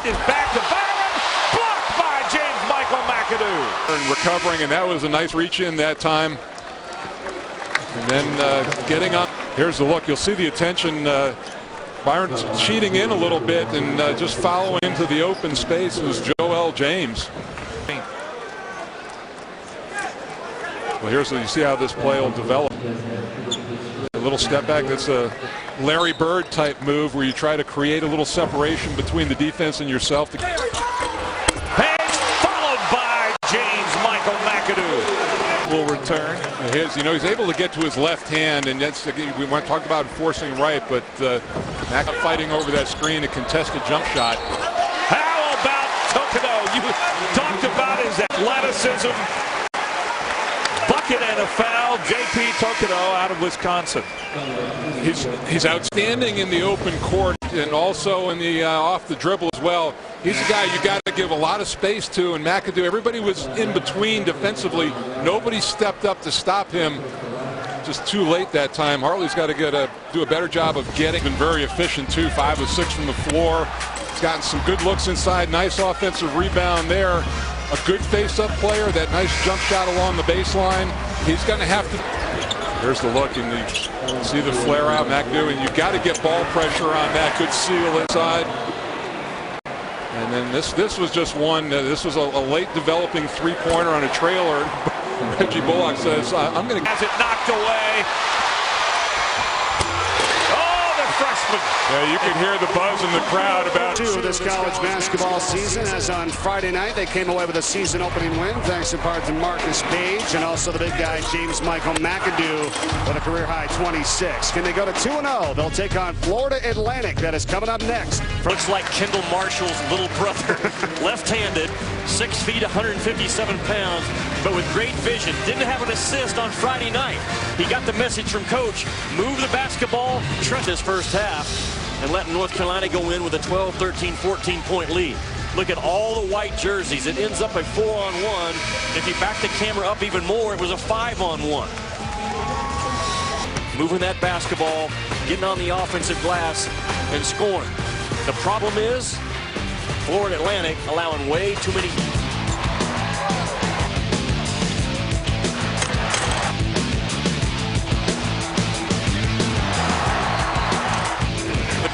is back to Byron. Blocked by James Michael McAdoo. And recovering, and that was a nice reach in that time. And then getting up. Here's the look. You'll see the attention. Byron's cheating in a little bit and just following into the open space was Joel James. Well, here's you see how this play will develop. A little step back. That's a Larry Bird type move where you try to create a little separation between the defense and yourself. Page followed by James Michael McAdoo. Will return. He's able to get to his left hand, and that's we want to talk about forcing right, but Mac fighting over that screen, a contested jump shot. How about Tokido? You talked about his athleticism. Bucket and a foul. J.P. Tokido out of Wisconsin. He's outstanding in the open court and also in the off the dribble as well. He's a guy you got to give a lot of space to, and McAdoo, everybody was in between defensively. Nobody stepped up to stop him. Just too late that time. Hartley's got to do a better job of getting. Been very efficient too. 5 of 6 from the floor. He's gotten some good looks inside. Nice offensive rebound there. A good face-up player. That nice jump shot along the baseline. He's going to have to. There's the look, and you see the flare out, McAdoo, and you've got to get ball pressure on that. Good seal inside. And then this was just one. This was a late developing three-pointer on a trailer. Reggie Bullock says, "I'm going to." Has it knocked away. Oh, the freshman. Yeah, you can hear the buzz in the crowd about this college basketball season, as on Friday night they came away with a season opening win thanks in part to Marcus Page and also the big guy James Michael McAdoo with a career high 26. Can they go to 2-0? They'll take on Florida Atlantic. That is coming up next. Looks like Kendall Marshall's little brother. Left-handed, 6 feet, 157 pounds, but with great vision. Didn't have an assist on Friday night. He got the message from coach, move the basketball, trust his first half, and let North Carolina go in with a 12, 13, 14-point lead. Look at all the white jerseys. It ends up a 4-on-1. If you back the camera up even more, it was a 5-on-1. Moving that basketball, getting on the offensive glass, and scoring. The problem is Florida Atlantic allowing way too many.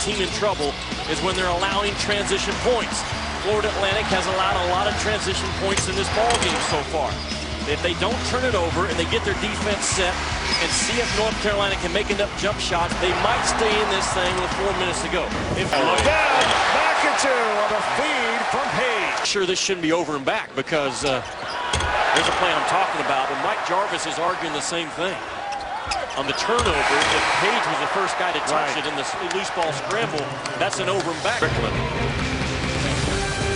Team in trouble is when they're allowing transition points. Florida Atlantic has allowed a lot of transition points in this ball game so far. If they don't turn it over and they get their defense set and see if North Carolina can make enough jump shots, they might stay in this thing with 4 minutes to go. Look down, McAdoo on a feed from Page. Sure, this shouldn't be over and back because there's a play I'm talking about, and Mike Jarvis is arguing the same thing. On the turnover, if Page was the first guy to touch it in the loose ball scramble, that's an over and back.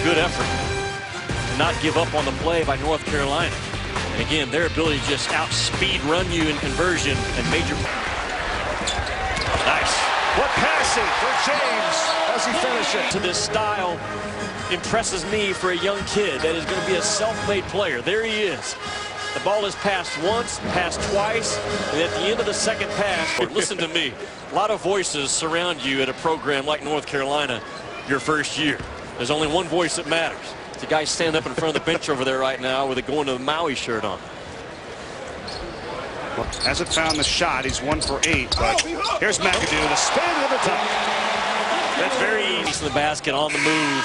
Good effort to not give up on the play by North Carolina. And again, their ability to just outspeed run you in conversion and major. Nice. What passing for James as he finishes. To this style impresses me for a young kid that is going to be a self-made player. There he is. The ball is passed once, passed twice, and at the end of the second pass, listen to me, a lot of voices surround you at a program like North Carolina your first year. There's only one voice that matters. It's a guy standing up in front of the bench over there right now with a going to the Maui shirt on. Hasn't found the shot. He's 1 for 8, but here's McAdoo, the spin to the top. That's very easy in the basket, on the move.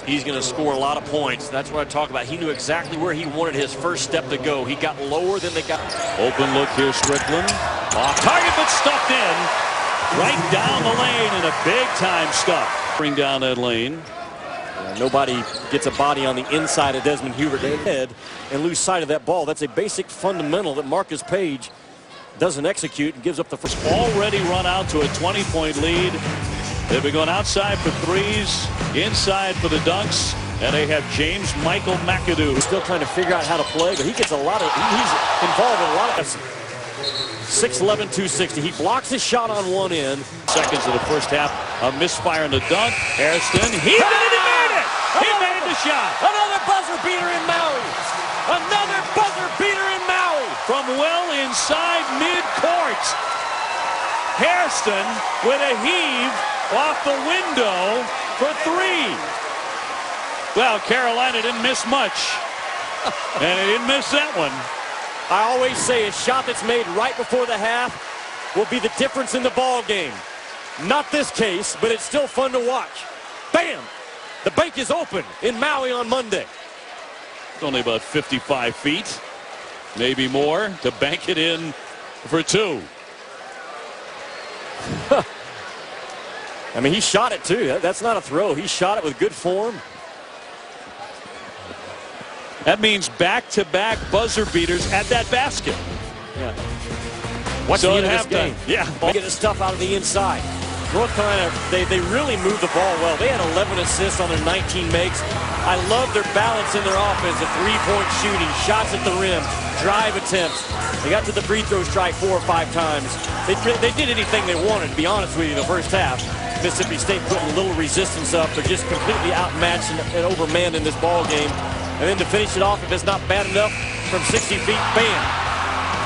He's going to score a lot of points. That's what I talk about. He knew exactly where he wanted his first step to go. He got lower than they got. Open look here, Strickland. Off target, but stuffed in. Right down the lane, and a big-time stuff. Bring down that lane. Nobody gets a body on the inside of Desmond Hubert head and lose sight of that ball. That's a basic fundamental that Marcus Page doesn't execute and gives up the first. Already run out to a 20-point lead. They've been going outside for threes, inside for the dunks, and they have James Michael McAdoo. He's still trying to figure out how to play, but he gets a lot of, he's involved in a lot of 6'11", 260. He blocks his shot on one end. Seconds of the first half, a misfire in the dunk. Hairston, he made it! He made the shot! Another buzzer beater in Maui! Another buzzer beater in Maui! From well inside midcourt. Hairston with a heave off the window for three. Well, Carolina didn't miss much. And they didn't miss that one. I always say a shot that's made right before the half will be the difference in the ball game. Not this case, but it's still fun to watch. Bam! The bank is open in Maui on Monday. It's only about 55 feet, maybe more, to bank it in for two. I mean, he shot it too. That's not a throw. He shot it with good form. That means back-to-back buzzer beaters at that basket. Yeah. What's So the end of at this game? halftime, yeah. They get the stuff out of the inside. North Carolina, they really moved the ball well. They had 11 assists on their 19 makes. I love their balance in their offense, the three-point shooting, shots at the rim, drive attempts. They got to the free throw strike 4 or 5 times. They did anything they wanted, to be honest with you, in the first half. Mississippi State putting a little resistance up. They're just completely outmatched and overmanned in this ball game. And then to finish it off, if it's not bad enough, from 60 feet, bam,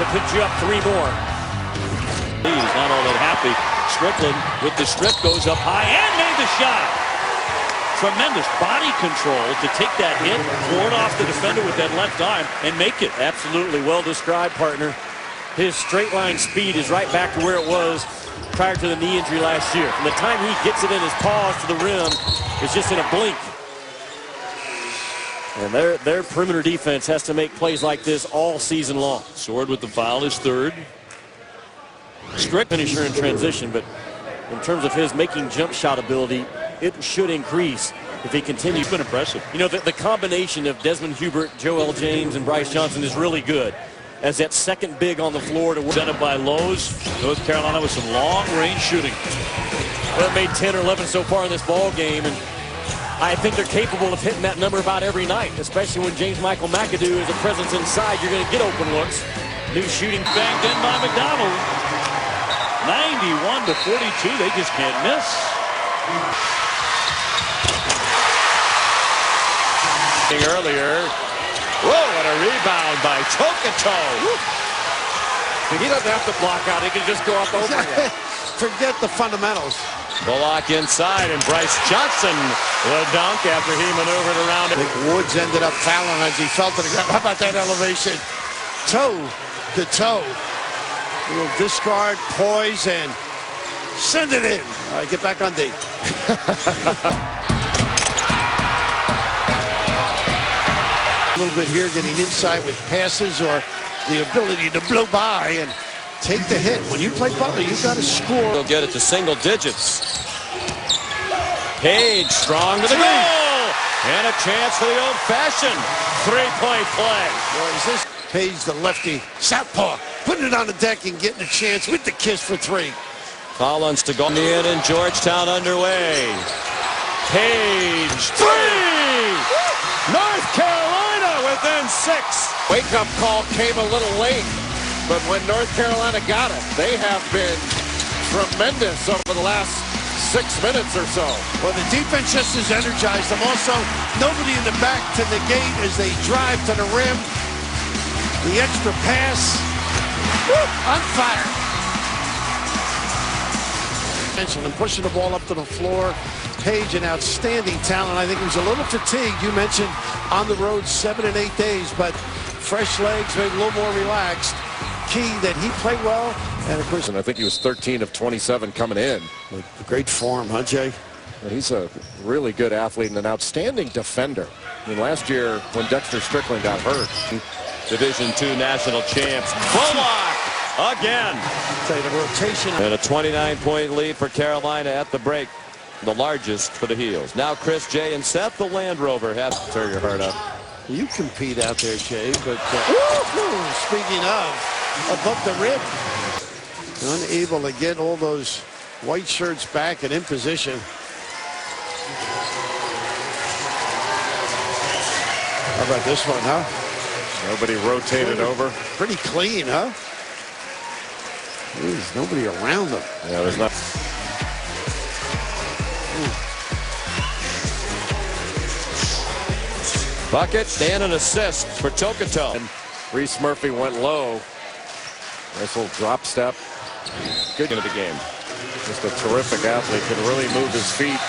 to put you up 3 more. He's not all that happy. Strickland with the strip goes up high and made the shot. Tremendous body control to take that hit, ward off the defender with that left arm, and make it. Absolutely well described, partner. His straight line speed is right back to where it was prior to the knee injury last year. From the time he gets it in his paws to the rim, it's just in a blink. And their perimeter defense has to make plays like this all season long. Sword with the foul, his third. Strict finisher in transition, but in terms of his making jump shot ability, it should increase if he continues. He's been impressive. You know, the combination of Desmond Hubert, Joel James, and Bryce Johnson is really good. As that second big on the floor to Set up by Lowe's. North Carolina with some long-range shooting. They've made 10 or 11 so far in this ball game, and I think they're capable of hitting that number about every night, especially when James Michael McAdoo is a presence inside. You're going to get open looks. New shooting Banged in by McDonald. 91 to 42. They just can't miss. Earlier. Whoa, what a rebound by Tokato. He doesn't have to block out. He can just go up over you. Forget the fundamentals. Bullock inside, and Bryce Johnson the dunk after he maneuvered around. I think Woods ended up fouling as he fell to the ground. How about that elevation? Toe to toe. A little discard, poise, and send it in. All right, get back on D. A little bit here, getting inside with passes or the ability to blow by and take the hit. When you play Butler, you've got to score. He'll get it to single digits. Page strong to the goal. And a chance for the old-fashioned three-point play. Boy, is this Page, the lefty, southpaw, putting it on the deck and getting a chance with the kiss for 3. Collins to go in, and Georgetown underway. Page, 3! North Carolina within 6. Wake-up call came a little late, but when North Carolina got it, they have been tremendous over the last 6 minutes or so. Well, the defense just is energized. I'm also nobody in the back to negate as they drive to the rim. The extra pass. Woo, on fire. And pushing the ball up to the floor. Page, an outstanding talent. I think he was a little fatigued. You mentioned on the road 7 and 8 days, but fresh legs, maybe a little more relaxed. Key that he played well, and of course, And I think he was 13 of 27 coming in. great form, huh, Jay? He's a really good athlete and an outstanding defender. I mean, last year when Dexter Strickland got hurt. Division II national champs. Bullock again. Say the rotation. And a 29-point lead for Carolina at the break. The largest for the Heels. Now Chris, Jay, and Seth, the Land Rover, have to tear your heart up. You compete out there, Jay, but speaking of, above the rim. Unable to get all those white shirts back and in position. How about this one, huh? Nobody rotated over. Pretty clean, huh? There's nobody around them. Yeah, there's not. Bucket and an assist for Tokato. And Reese Murphy went low. Nice little drop step. Good into the game. Just a terrific athlete. Can really move his feet.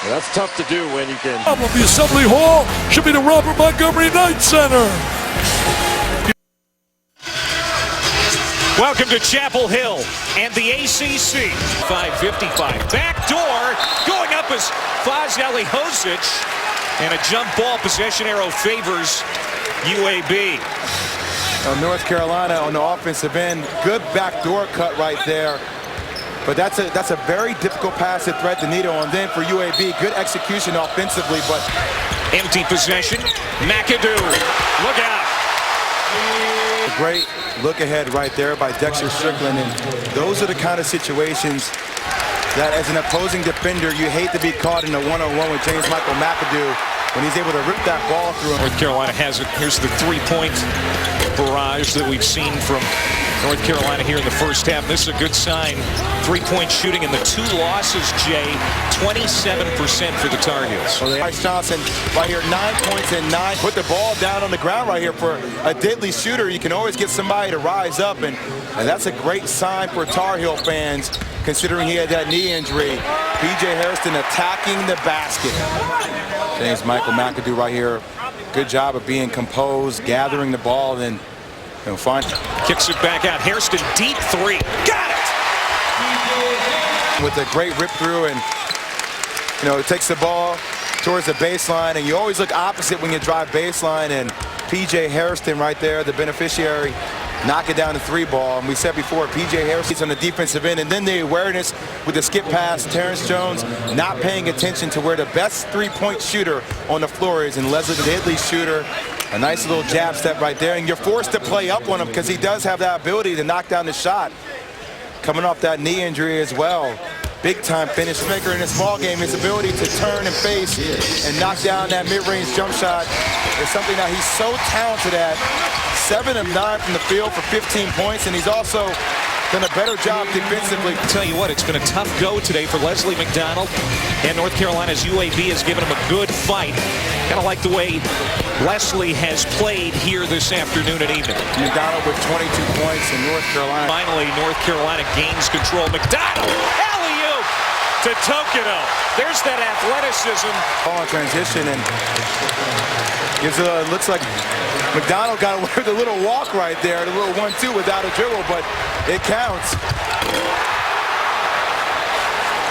That's tough to do when you can. The Assembly Hall should be the Robert Montgomery Knight Center. Welcome to Chapel Hill and the ACC. 5:55. Back door going up is Fazeli Hosic. And a jump ball possession arrow favors UAB. North Carolina on the offensive end. Good backdoor cut right there. But that's a very difficult pass to thread the needle. And then for UAB, good execution offensively. But empty possession. McAdoo. Look out. A great look ahead right there by Dexter Strickland. And those are the kind of situations that as an opposing defender, you hate to be caught in a one-on-one with James Michael McAdoo when he's able to rip that ball through. North Carolina has it. Here's the three-point barrage that we've seen from North Carolina here in the first half. This is a good sign. Three-point shooting in the two losses, Jay, 27% for the Tar Heels. Well, Bryce Johnson right here, 9 points and 9. Put the ball down on the ground right here for a deadly shooter. You can always get somebody to rise up, and that's a great sign for Tar Heel fans, considering he had that knee injury. P.J. Hairston attacking the basket. James Michael McAdoo right here. Good job of being composed, gathering the ball, and fine. Kicks it back out. Hairston, deep three. Got it! With a great rip through, and it takes the ball towards the baseline, and you always look opposite when you drive baseline, and P.J. Hairston right there, the beneficiary, knock it down the three ball. And we said before, P.J. Hairston's on the defensive end, and then the awareness with the skip pass. Terrence Jones not paying attention to where the best three-point shooter on the floor is, and Leslie, the deadly shooter. A nice little jab step right there, and you're forced to play up on him because he does have that ability to knock down the shot. Coming off that knee injury as well. Big-time finish maker in this ball game. His ability to turn and face and knock down that mid-range jump shot is something that he's so talented at. 7 of 9 from the field for 15 points, and he's also done a better job defensively. I'll tell you what, it's been a tough go today for Leslie McDonald, and North Carolina's UAB has given him a good fight. Kind of like the way Leslie has played here this afternoon and evening. McDonald with 22 points in North Carolina. Finally, North Carolina gains control. McDonald, alley-oop to Tokido. There's that athleticism. Ball in transition, and gives it looks like McDonald got away with a little walk right there, the little 1-2 without a dribble, but it counts.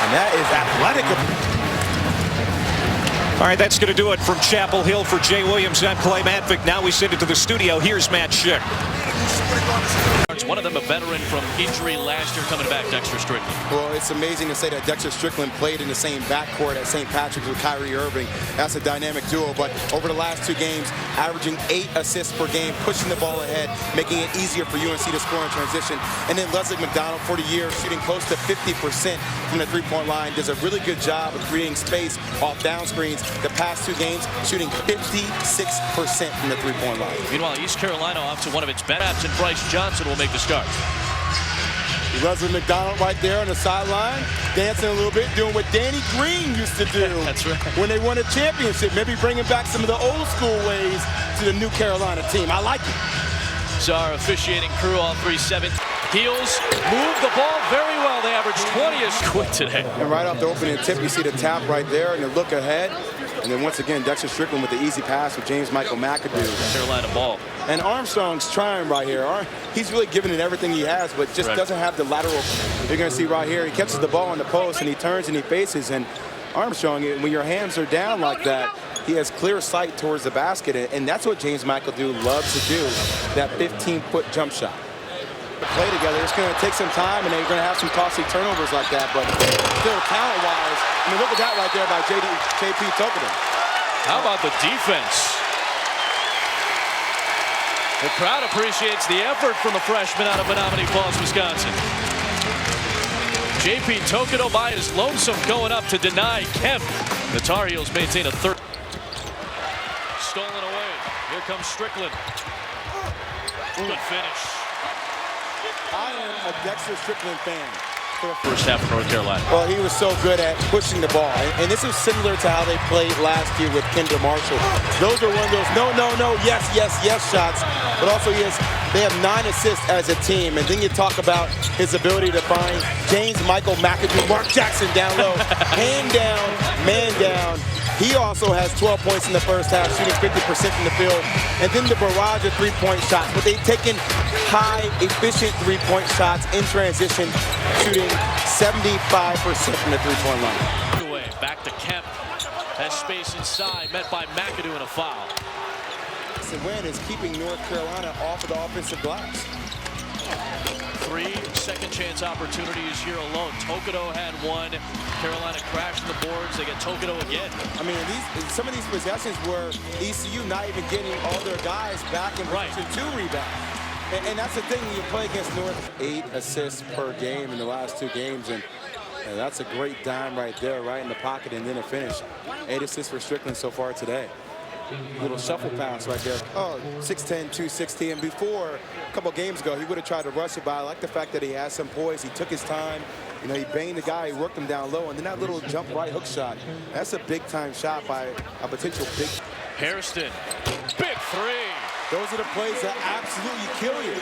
And that is athletic. All right, that's going to do it from Chapel Hill. For Jay Williams, I'm Clay Matvick. Now we send it to the studio. Here's Matt Schick. One of them a veteran from injury last year coming back, Dexter Strickland. Well, it's amazing to say that Dexter Strickland played in the same backcourt at St. Patrick's with Kyrie Irving. That's a dynamic duo, but over the last 2 games, averaging 8 assists per game, pushing the ball ahead, making it easier for UNC to score in transition. And then Leslie McDonald, for the year, shooting close to 50% from the three-point line, does a really good job of creating space off down screens. The past 2 games, shooting 56% from the three-point line. Meanwhile, East Carolina off to one of its best, and Bryce Johnson will make the start. Leslie McDonald right there on the sideline, dancing a little bit, doing what Danny Green used to do. That's right. When they won a championship, maybe bringing back some of the old school ways to the new Carolina team. I like it. So our officiating crew, all 3-7. Heels move the ball very well. They averaged 20 as quick today. And right off the opening tip, you see the tap right there and the look ahead. And then once again, Dexter Strickland with the easy pass with James Michael McAdoo. Carolina ball. And Armstrong's trying right here. He's really giving it everything he has, but just doesn't have the lateral. You're going to see right here, he catches the ball on the post, and he turns and he faces. And Armstrong, when your hands are down like that, he has clear sight towards the basket. And that's what James McAdoo loves to do, that 15-foot jump shot. Play together. It's going to take some time, and they're going to have some costly turnovers like that. But still, talent-wise, I mean, look at that right there by J.P. Tokido. How about the defense? The crowd appreciates the effort from the freshman out of Menominee Falls, Wisconsin. J.P. Tokido by his lonesome going up to deny Kemp. The Tar Heels maintain a third. Stolen away. Here comes Strickland. Good finish. I am a Dexter Strickland fan. First half of North Carolina. Well, he was so good at pushing the ball. And this is similar to how they played last year with Kendra Marshall. Those are one of those no, yes shots. But also they have 9 assists as a team. And then you talk about his ability to find James Michael McAdoo, Mark Jackson down low, hand down, man down. He also has 12 points in the first half, shooting 50% from the field. And then the barrage of three-point shots. But they've taken high, efficient three-point shots in transition, shooting 75% from the three-point line. Back to Kemp. Has space inside, met by McAdoo and a foul. The win is keeping North Carolina off of the offensive glass. 3 second chance opportunities here alone. Tokedo had one. Carolina crashed the boards. They get Tokedo again. I mean, some of these possessions were ECU not even getting all their guys back in position to rebound. And that's the thing when you play against North. 8 assists per game in the last 2 games. And that's a great dime right there, right in the pocket, and then a finish. 8 assists for Strickland so far today. Little shuffle pass right there. Oh, 6'10", 260. And before, a couple games ago, he would have tried to rush it, but I like the fact that he has some poise. He took his time. You know, he banged the guy, he worked him down low, and then that little jump right hook shot. That's a big-time shot by a potential big. Hairston, big 3. Those are the plays that absolutely kill you.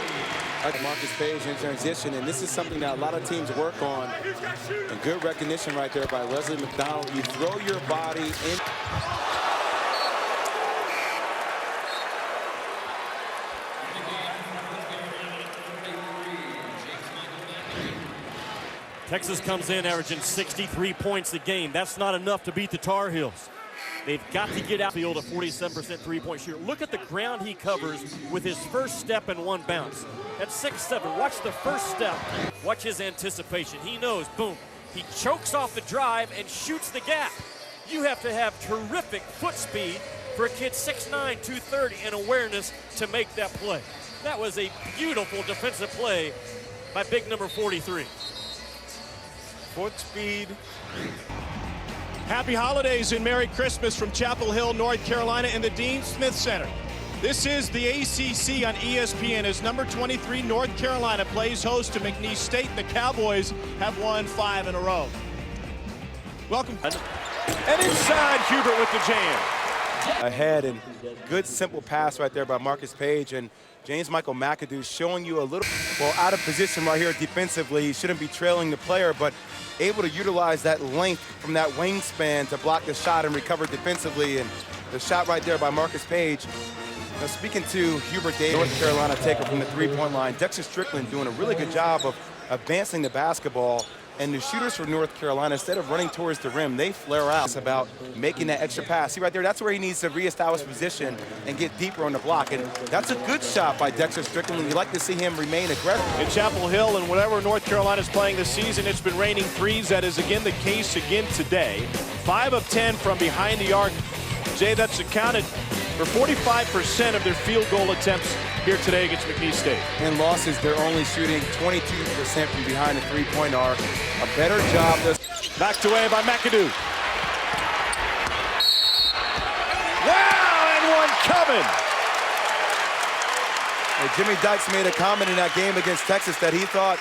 Like Marcus Page in transition, and this is something that a lot of teams work on. And good recognition right there by Leslie McDonald. You throw your body in. Texas comes in averaging 63 points a game. That's not enough to beat the Tar Heels. They've got to get out the field a 47% three-point shooter. Look at the ground he covers with his first step and one bounce. At 6'7", watch the first step. Watch his anticipation. He knows, boom. He chokes off the drive and shoots the gap. You have to have terrific foot speed for a kid 6'9", 230 and awareness to make that play. That was a beautiful defensive play by big number 43. Foot speed. Happy holidays and Merry Christmas from Chapel Hill, North Carolina and the Dean Smith Center. This is the ACC on ESPN as number 23 North Carolina plays host to McNeese State, and the Cowboys have won 5 in a row. Welcome. And inside, Hubert with the jam. Ahead, and good simple pass right there by Marcus Page, and James Michael McAdoo showing you a little, well, out of position right here defensively. He shouldn't be trailing the player, but able to utilize that length from that wingspan to block the shot and recover defensively. And the shot right there by Marcus Page. Now, speaking to Hubert Davis, North Carolina taker from the three-point line, Dexter Strickland doing a really good job of advancing the basketball. And the shooters for North Carolina, instead of running towards the rim, they flare out. It's about making that extra pass. See right there, that's where he needs to reestablish position and get deeper on the block. And that's a good shot by Dexter Strickland. You like to see him remain aggressive. In Chapel Hill and whatever North Carolina's playing this season, it's been raining threes. That is again the case again today. 5 of 10 from behind the arc. Jay, that's accounted for 45% of their field goal attempts here today against McNeese State. In losses, they're only shooting 22% from behind the three-point arc. A better job. Knocked away by McAdoo. Wow, and one coming. Well, Jimmy Dykes made a comment in that game against Texas that he thought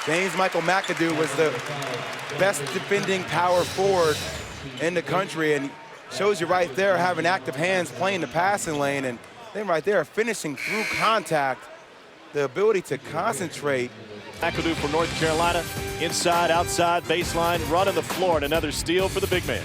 James Michael McAdoo was the best defending power forward in the country, and shows you right there having active hands playing the passing lane, and then right there finishing through contact, the ability to concentrate. McAdoo for North Carolina, inside, outside, baseline, running the floor, and another steal for the big man.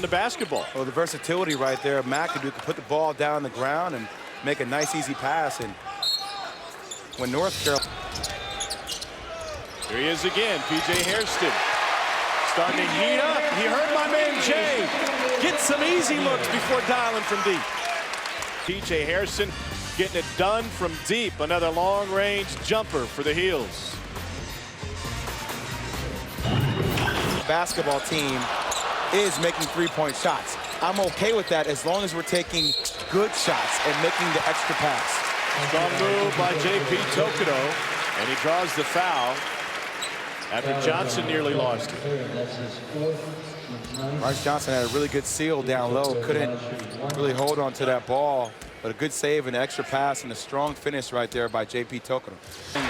The basketball. Well, the versatility right there. McAdoo could put the ball down on the ground and make a nice, easy pass. And when North Carolina. Here he is again, P.J. Hairston. Starting to heat up. He heard my man Jay get some easy looks before dialing from deep. P.J. Hairston getting it done from deep. Another long-range jumper for the Heels. Basketball team is making three-point shots. I'm okay with that as long as we're taking good shots and making the extra pass. Strong move by J.P. Tokido, and he draws the foul after Johnson nearly lost it. Bryce Johnson had a really good seal down low, couldn't really hold on to that ball, but a good save, an extra pass, and a strong finish right there by J.P. Tokido.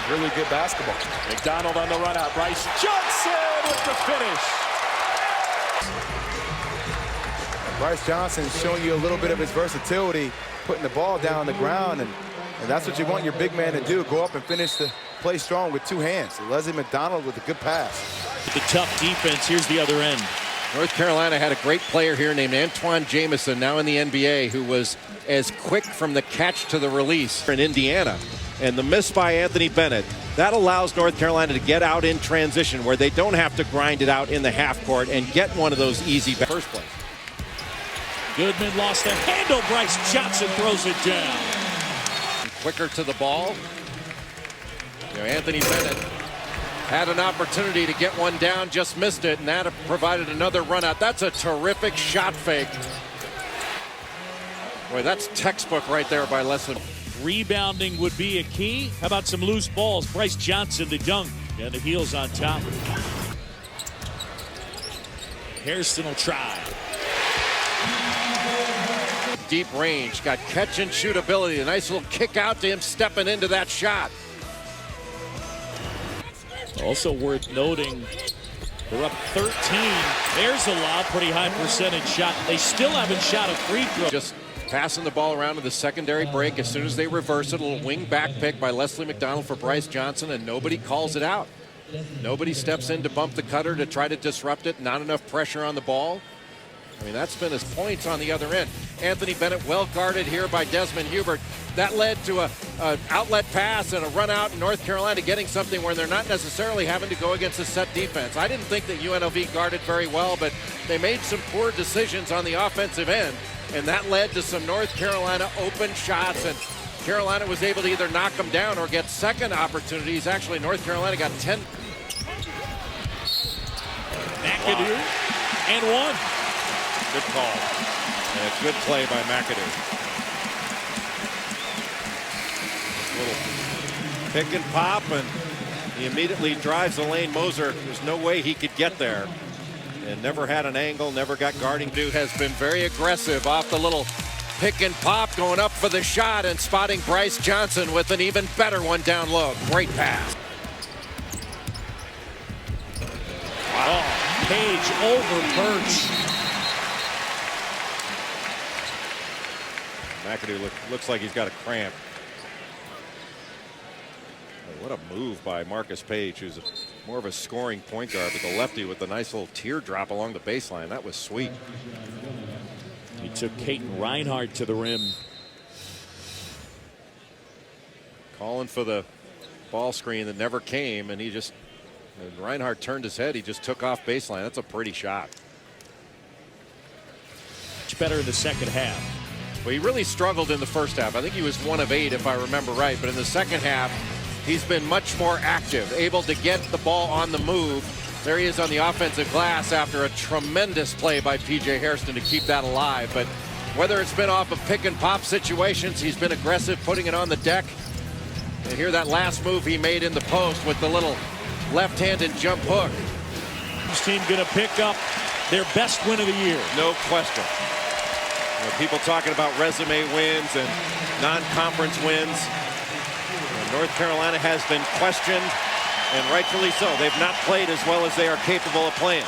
Really good basketball. McDonald on the run out. Bryce Johnson with the finish. Bryce Johnson showing you a little bit of his versatility, putting the ball down on the ground, and that's what you want your big man to do, go up and finish the play strong with two hands. Leslie McDonald with a good pass. The tough defense, here's the other end. North Carolina had a great player here named Antoine Jamison, now in the NBA, who was as quick from the catch to the release in Indiana. And the miss by Anthony Bennett, that allows North Carolina to get out in transition where they don't have to grind it out in the half court and get one of those easy first plays. Goodman lost the handle. Bryce Johnson throws it down. Quicker to the ball. Anthony Bennett had an opportunity to get one down, just missed it, and that provided another run out. That's a terrific shot fake. Boy, that's textbook right there by Leslie. Rebounding would be a key. How about some loose balls? Bryce Johnson, the dunk, and the heels on top. Hairston will try. Deep range, got catch and shoot ability. A nice little kick out to him stepping into that shot. Also worth noting, they're up 13. There's a lob, pretty high percentage shot. They still haven't shot a free throw. Just passing the ball around to the secondary break. As soon as they reverse it, a little wing back pick by Leslie McDonald for Bryce Johnson, and nobody calls it out. Nobody steps in to bump the cutter to try to disrupt it. Not enough pressure on the ball. I mean, that's been his points on the other end. Anthony Bennett well guarded here by Desmond Hubert. That led to an outlet pass and a run out in North Carolina getting something where they're not necessarily having to go against a set defense. I didn't think that UNLV guarded very well, but they made some poor decisions on the offensive end, and that led to some North Carolina open shots, and Carolina was able to either knock them down or get second opportunities. Actually, North Carolina got 10. McAdoo and one. Good call. And a good play by McAdoo. Little pick and pop, and he immediately drives the lane. Moser, there's no way he could get there. And never had an angle, never got guarding. Dude has been very aggressive off the little pick and pop, going up for the shot and spotting Bryce Johnson with an even better one down low. Great pass. Wow. Page over Birch. McAdoo looks like he's got a cramp. Oh, what a move by Marcus Page, who's more of a scoring point guard, but the lefty with a nice little teardrop along the baseline. That was sweet. He took Caton Reinhardt to the rim. Calling for the ball screen that never came, and Reinhardt turned his head. He just took off baseline. That's a pretty shot. Much better in the second half. Well, he really struggled in the first half. I think he was 1 of 8, if I remember right. But in the second half, he's been much more active, able to get the ball on the move. There he is on the offensive glass after a tremendous play by P.J. Hairston to keep that alive. But whether it's been off of pick and pop situations, he's been aggressive, putting it on the deck. And here that last move he made in the post with the little left-handed jump hook. This team going to pick up their best win of the year. No question. People talking about resume wins and non-conference wins. North Carolina has been questioned, and rightfully so. They've not played as well as they are capable of playing.